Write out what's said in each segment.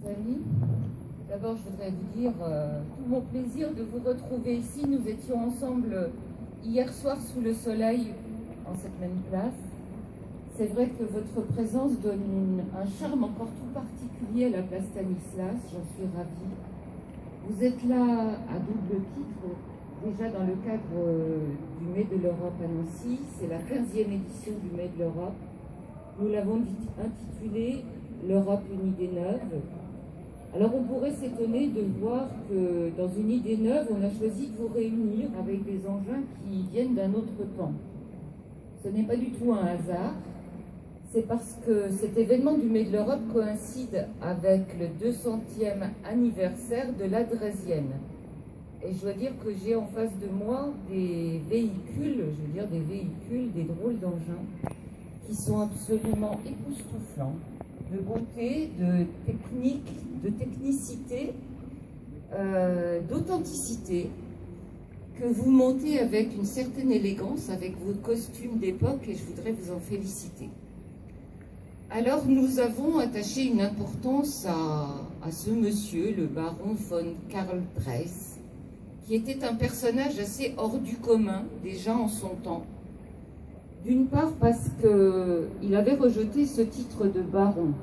Amis, d'abord je voudrais vous dire tout mon plaisir de vous retrouver ici. Nous étions ensemble hier soir sous le soleil en cette même place. C'est vrai que votre présence donne un charme encore tout particulier à la place Stanislas, j'en suis ravie. Vous êtes là à double titre, déjà dans le cadre du Mai de l'Europe à Nancy. C'est la 15e édition du Mai de l'Europe. Nous l'avons intitulé l'Europe, une idée neuve. Alors on pourrait s'étonner de voir que dans une idée neuve, on a choisi de vous réunir avec des engins qui viennent d'un autre temps. Ce n'est pas du tout un hasard, c'est parce que cet événement du Mai de l'Europe coïncide avec le 200e anniversaire de la Draisienne. Et je dois dire que j'ai en face de moi des véhicules, des drôles d'engins, qui sont absolument époustouflants, de beauté, de technique, de technicité, d'authenticité, que vous montez avec une certaine élégance, avec vos costumes d'époque, et je voudrais vous en féliciter. Alors nous avons attaché une importance à ce monsieur, le baron von Karl Drais, qui était un personnage assez hors du commun, déjà en son temps. D'une part parce qu'il avait rejeté ce titre de baron.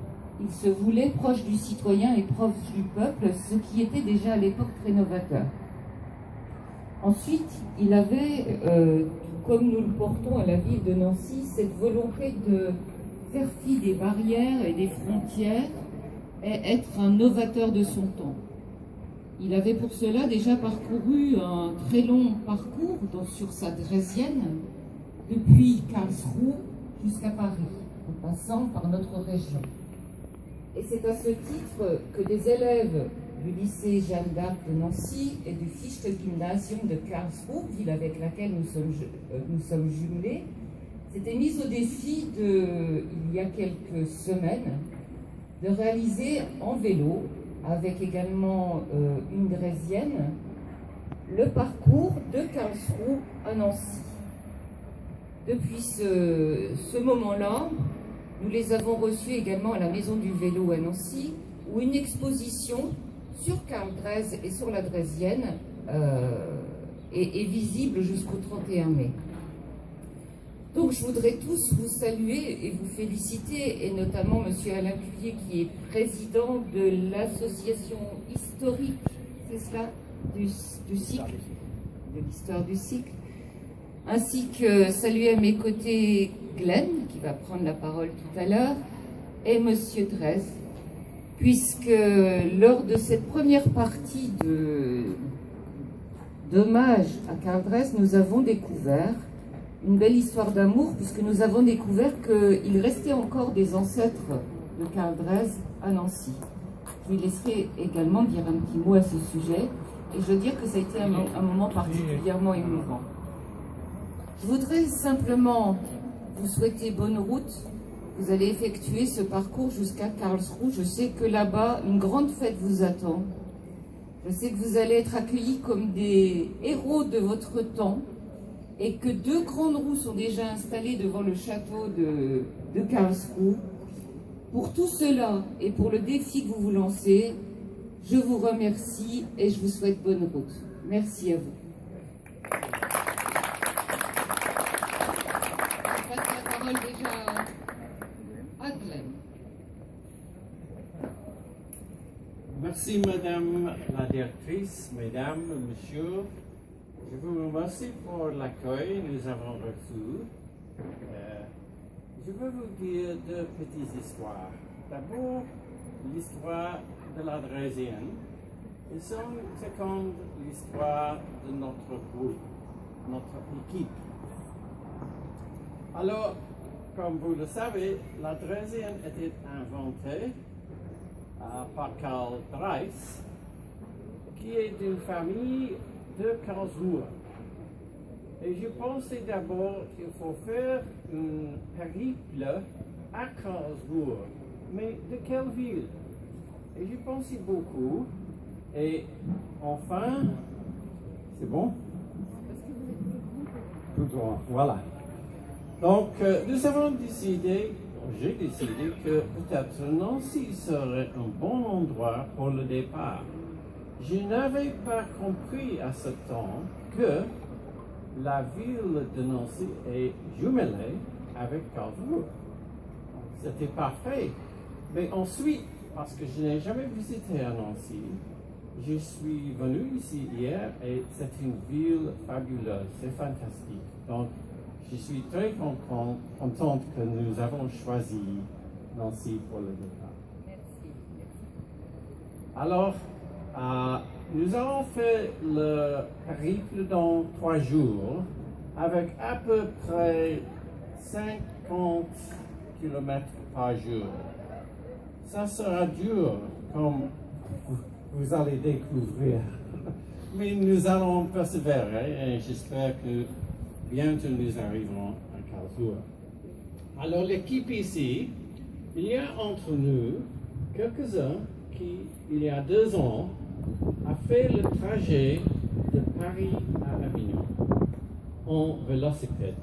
Il se voulait proche du citoyen et proche du peuple, ce qui était déjà à l'époque très novateur. Ensuite, il avait, comme nous le portons à la ville de Nancy, cette volonté de faire fi des barrières et des frontières et être un novateur de son temps. Il avait pour cela déjà parcouru un très long parcours sur sa Draisienne, depuis Karlsruhe jusqu'à Paris, en passant par notre région. Et c'est à ce titre que des élèves du lycée Jeanne d'Arc de Nancy et du Fichte-Gymnasium de Karlsruhe, ville avec laquelle nous sommes jumelés, s'étaient mis au défi il y a quelques semaines, de réaliser en vélo, avec également une Draisienne, le parcours de Karlsruhe à Nancy. Depuis ce moment-là, nous les avons reçus également à la Maison du Vélo à Nancy, où une exposition sur Karl Drais et sur la Draisienne est visible jusqu'au 31 mai. Donc je voudrais tous vous saluer et vous féliciter, et notamment M. Alain Cuvier, qui est président de l'association historique, c'est cela, du cycle, de l'histoire du cycle, ainsi que saluer à mes côtés Glenn, qui va prendre la parole tout à l'heure, et M. Drais, puisque lors de cette première partie d'hommage à Karl Drais, nous avons découvert une belle histoire d'amour, puisque nous avons découvert qu'il restait encore des ancêtres de Karl Drais à Nancy. Je lui laisserai également dire un petit mot à ce sujet, et je veux dire que ça a été un moment particulièrement émouvant. Je voudrais simplement vous souhaiter bonne route. Vous allez effectuer ce parcours jusqu'à Karlsruhe. Je sais que là-bas, une grande fête vous attend. Je sais que vous allez être accueillis comme des héros de votre temps et que 2 grandes roues sont déjà installées devant le château de Karlsruhe. Pour tout cela et pour le défi que vous vous lancez, je vous remercie et je vous souhaite bonne route. Merci à vous. Déjà à Glenn. Merci Madame la directrice, Mesdames, Messieurs. Je vous remercie pour l'accueil que nous avons reçu. Je veux vous dire 2 petites histoires. D'abord, l'histoire de la Draisienne. Et seconde, l'histoire de notre groupe, notre équipe. Alors, comme vous le savez, la Draisienne était inventée par Karl Drais, qui est d'une famille de Karlsruhe. Et je pensais d'abord qu'il faut faire un périple à Karlsruhe. Mais de quelle ville? Et je pensais beaucoup. Et enfin, c'est bon? Tout droit, voilà. Donc, nous avons décidé j'ai décidé que peut-être Nancy serait un bon endroit pour le départ. Je n'avais pas compris à ce temps que la ville de Nancy est jumelée avec Karlsruhe. C'était parfait. Mais ensuite, parce que je n'ai jamais visité à Nancy, je suis venu ici hier et c'est une ville fabuleuse, c'est fantastique. Donc, je suis très contente que nous avons choisi Nancy pour le départ. Merci. Alors, nous avons fait le périple dans 3 jours avec à peu près 50 km par jour. Ça sera dur, comme vous allez découvrir. Mais nous allons persévérer et j'espère que bientôt nous arriverons à Karlsruhe. Alors l'équipe ici, il y a entre nous quelques-uns qui, il y a 2 ans, a fait le trajet de Paris à Avignon en vélocipède,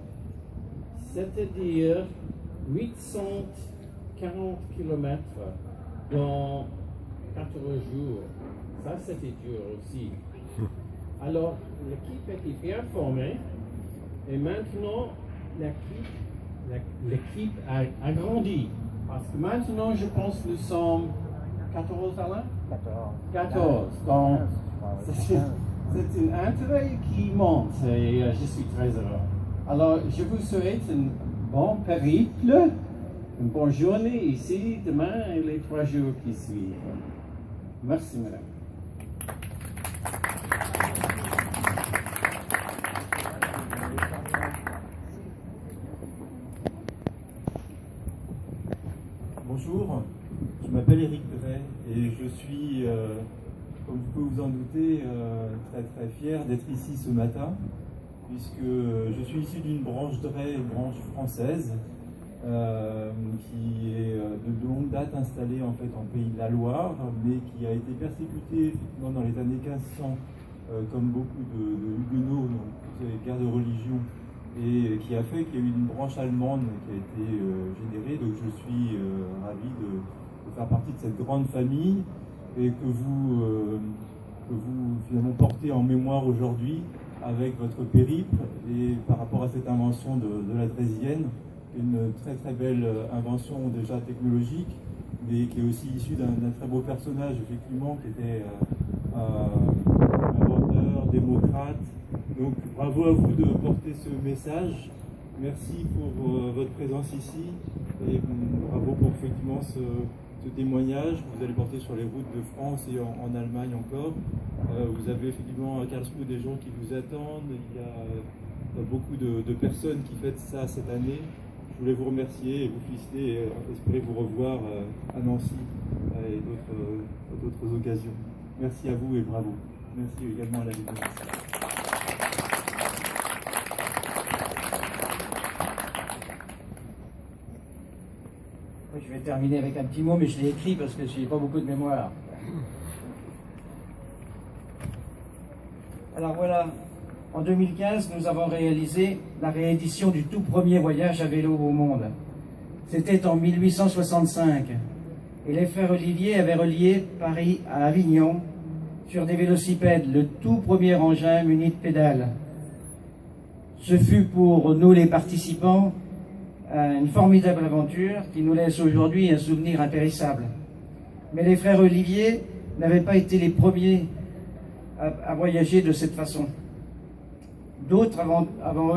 c'est-à-dire 840 km dans 14 jours. Ça, c'était dur aussi. Alors, l'équipe était bien formée et maintenant, l'équipe a grandi. Parce que maintenant, je pense que nous sommes 14 Alain? 14. Donc, c'est un intérêt qui monte et je suis très heureux. Alors, je vous souhaite un bon périple, une bonne journée ici, demain et les 3 jours qui suivent. Merci, madame. Bonjour, je m'appelle Éric Drey et je suis, comme vous pouvez vous en douter, très très fier d'être ici ce matin, puisque je suis issu d'une branche Drey, une branche française, qui est de longue date installée en fait en Pays de la Loire, mais qui a été persécutée effectivement dans les années 1500, comme beaucoup de huguenots, donc les guerres de religion, et qui a fait qu'il y a eu une branche allemande qui a été générée. Donc je suis ravi de faire partie de cette grande famille et que vous finalement portez en mémoire aujourd'hui avec votre périple et par rapport à cette invention de la draisienne, une très très belle invention déjà technologique, mais qui est aussi issue d'un très beau personnage effectivement qui était inventeur, démocrate. Donc bravo à vous de porter ce message. Merci pour votre présence ici et bravo pour effectivement ce témoignage que vous allez porter sur les routes de France et en Allemagne encore. Vous avez effectivement à Karlsruhe des gens qui vous attendent. Il y a beaucoup de personnes qui fêtent ça cette année. Je voulais vous remercier et vous féliciter et espérer vous revoir à Nancy et d'autres occasions. Merci à vous et bravo. Merci également à la vidéo. Je vais terminer avec un petit mot, mais je l'ai écrit parce que je n'ai pas beaucoup de mémoire. Alors voilà, en 2015, nous avons réalisé la réédition du tout premier voyage à vélo au monde. C'était en 1865, et les frères Olivier avaient relié Paris à Avignon sur des vélocipèdes, le tout premier engin muni de pédales. Ce fut pour nous les participants une formidable aventure qui nous laisse aujourd'hui un souvenir impérissable. Mais les frères Olivier n'avaient pas été les premiers à voyager de cette façon. D'autres avant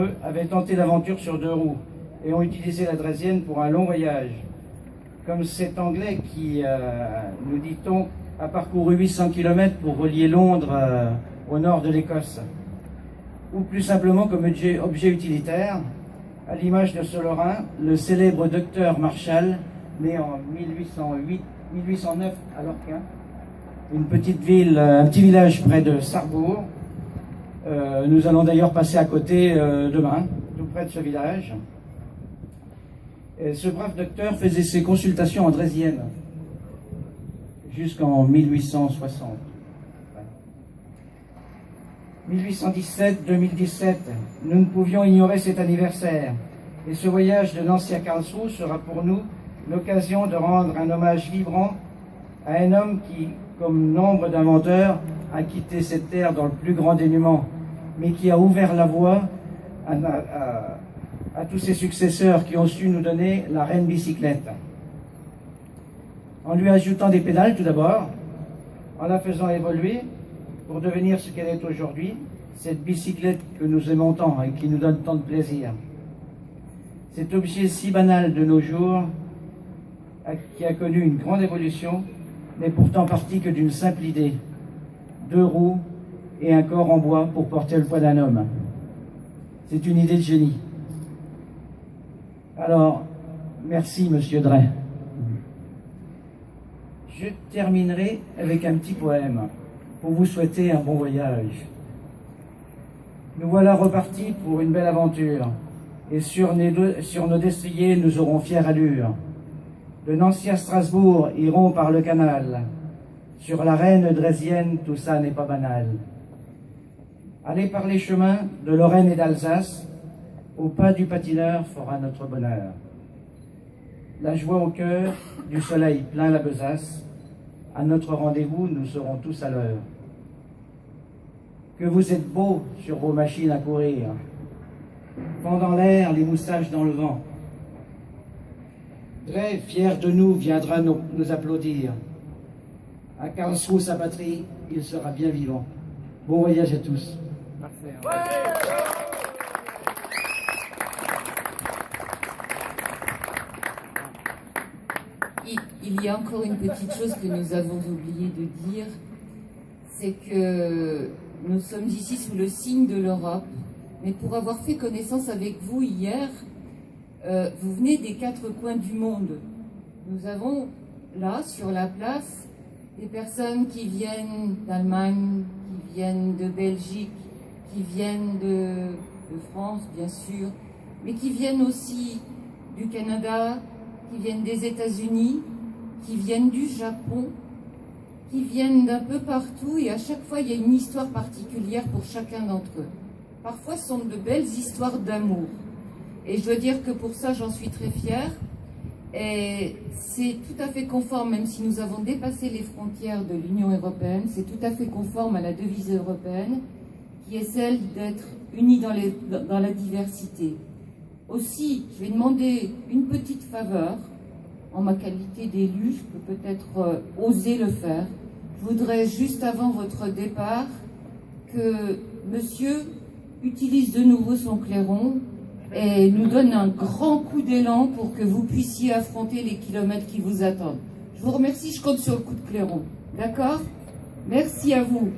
eux avaient tenté l'aventure sur 2 roues et ont utilisé la draisienne pour un long voyage. Comme cet Anglais qui, nous dit-on, a parcouru 800 km pour relier Londres au nord de l'Écosse. Ou plus simplement comme objet utilitaire, à l'image de ce Lorrain, le célèbre docteur Marshall, né en 1809 à Lorquin, une petite ville, un petit village près de Sarrebourg. Nous allons d'ailleurs passer à côté demain, tout près de ce village. Et ce brave docteur faisait ses consultations en draisienne jusqu'en 1860. 1817-2017, nous ne pouvions ignorer cet anniversaire. Et ce voyage de Nancy à Karlsruhe sera pour nous l'occasion de rendre un hommage vibrant à un homme qui, comme nombre d'inventeurs, a quitté cette terre dans le plus grand dénuement, mais qui a ouvert la voie à tous ses successeurs qui ont su nous donner la reine bicyclette. En lui ajoutant des pédales tout d'abord, en la faisant évoluer pour devenir ce qu'elle est aujourd'hui, cette bicyclette que nous aimons tant et qui nous donne tant de plaisir. Cet objet si banal de nos jours, qui a connu une grande évolution, n'est pourtant parti que d'une simple idée: 2 roues et un corps en bois pour porter le poids d'un homme. C'est une idée de génie. Alors, merci Monsieur Drey. Je terminerai avec un petit poème pour vous souhaiter un bon voyage. Nous voilà repartis pour une belle aventure, et sur nos destriers nous aurons fière allure. De Nancy à Strasbourg iront par le canal. Sur la reine drésienne, tout ça n'est pas banal. Aller par les chemins de Lorraine et d'Alsace, au pas du patineur fera notre bonheur. La joie au cœur, du soleil plein la besace, à notre rendez-vous, nous serons tous à l'heure. Que vous êtes beaux sur vos machines à courir, pendant l'air, les moustaches dans le vent. Drey, fier de nous, viendra nous applaudir. À Karlsruhe, sa patrie, il sera bien vivant. Bon voyage à tous. Merci. Il y a encore une petite chose que nous avons oublié de dire, c'est que nous sommes ici sous le signe de l'Europe, mais pour avoir fait connaissance avec vous hier, vous venez des 4 coins du monde. Nous avons là, sur la place, des personnes qui viennent d'Allemagne, qui viennent de Belgique, qui viennent de France, bien sûr, mais qui viennent aussi du Canada, qui viennent des États-Unis, qui viennent du Japon, qui viennent d'un peu partout, et à chaque fois, il y a une histoire particulière pour chacun d'entre eux. Parfois, ce sont de belles histoires d'amour. Et je dois dire que pour ça, j'en suis très fière. Et c'est tout à fait conforme, même si nous avons dépassé les frontières de l'Union européenne, c'est tout à fait conforme à la devise européenne, qui est celle d'être unis dans la diversité. Aussi, je vais demander une petite faveur. En ma qualité d'élu, je peux peut-être oser le faire. Je voudrais, juste avant votre départ, que monsieur utilise de nouveau son clairon et nous donne un grand coup d'élan pour que vous puissiez affronter les kilomètres qui vous attendent. Je vous remercie, je compte sur le coup de clairon. D'accord? Merci à vous.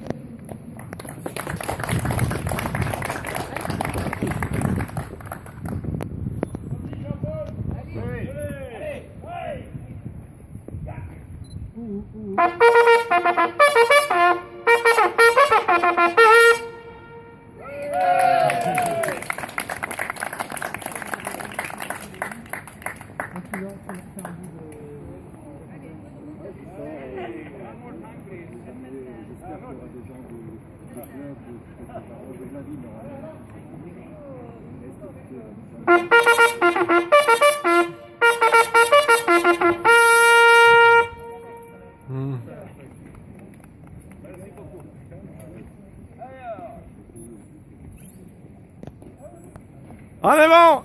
En avant!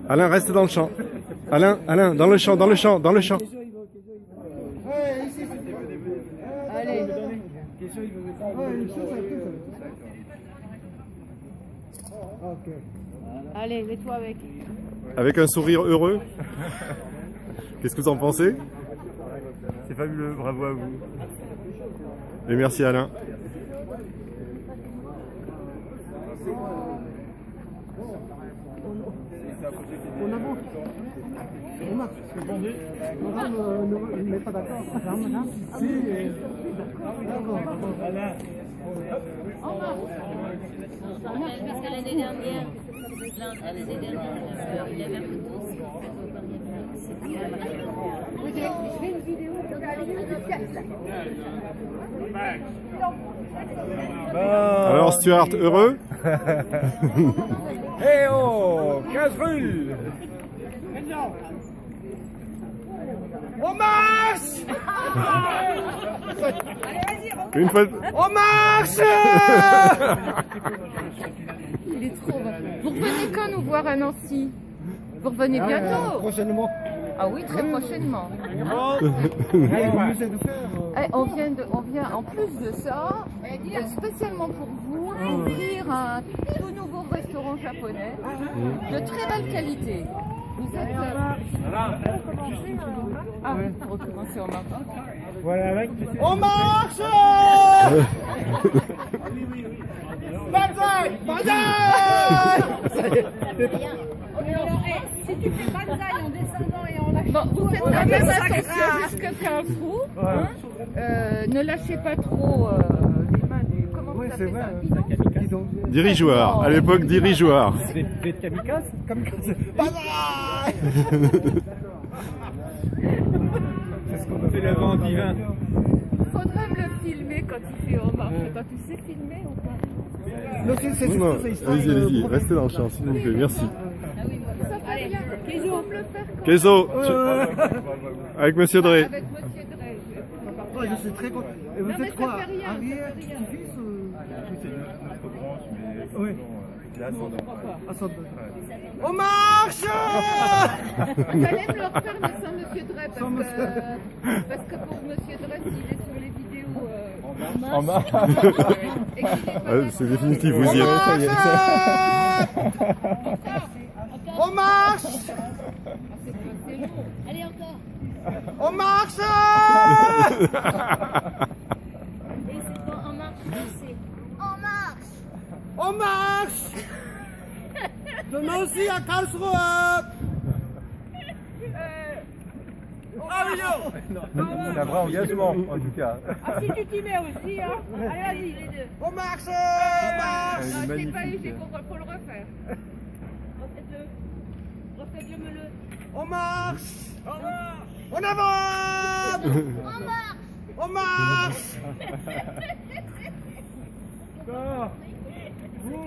Alain, reste dans le champ. Alain, dans le champ, dans le champ, dans le champ. Allez. Allez, mets-toi avec. Avec un sourire heureux. Qu'est-ce que vous en pensez? C'est fabuleux, bravo à vous. Et merci Alain. On avance. On marche. Ne met pas d'accord. Si, d'accord. Parce que l'année dernière, il avait un peu de aussi. Alors Stuart, heureux? Eh oh, 15 rues. On marche. Une fois. On marche. Il est trop bon. Vous revenez quand nous voir à Nancy? Vous revenez bientôt? Prochainement. Ah oui, très prochainement. Allez, On vient en plus de ça, spécialement pour vous, ouvrir un tout nouveau restaurant japonais de très belle qualité. Vous êtes Ah oui, pour recommencer en marche. voilà, mec. On marche. Banzai, banzai. Si tu fais banzai en descendant et en lâchant. Bon, vous faites quand même attention jusqu'à Carrefour. Ne lâchez pas trop les mains des. Comment vous appelez ça? Bidon. Dirigeoire, à l'époque dirigeoire. Des kamikazes. Kamikazes. Banzai. C'est ce qu'on appelle le vent divin. Il faudrait me le filmer quand il fait en marche. Toi, tu sais filmer ou pas? Non, Non, allez-y, restez dans le champ, s'il vous plaît, merci. Ça fait rien. Il faut me le faire quand Kezo, avec Monsieur Drey. Avec Monsieur Drey. Je suis très content. Et vous Non, mais êtes ça quoi? fait rien, Arrière, ça fait rien. petit-fils ou... C'est notre branche, mais Oui. il est ascendant. On marche. Fallait me le refaire, mais sans Monsieur Drey, parce que pour Monsieur Drey, s'il est sur les vidéos En marche. et qu'il est pas Ah, c'est définitif, vous y êtes. Ça y est, On marche. c'est long. Allez, encore. On marche. Et c'est pas en marche, c'est On marche. On marche. De Nancy à Karlsruhe. Ah oui, non. c'est un vrai engagement, en tout cas. Ah, si tu t'y mets aussi, hein. Allez, vas-y, les deux. On marche. On Elle marche. est C'est pas magnifique. léger, faut le refaire. Refaites-le. Refaites-le. On marche. On avance. On marche.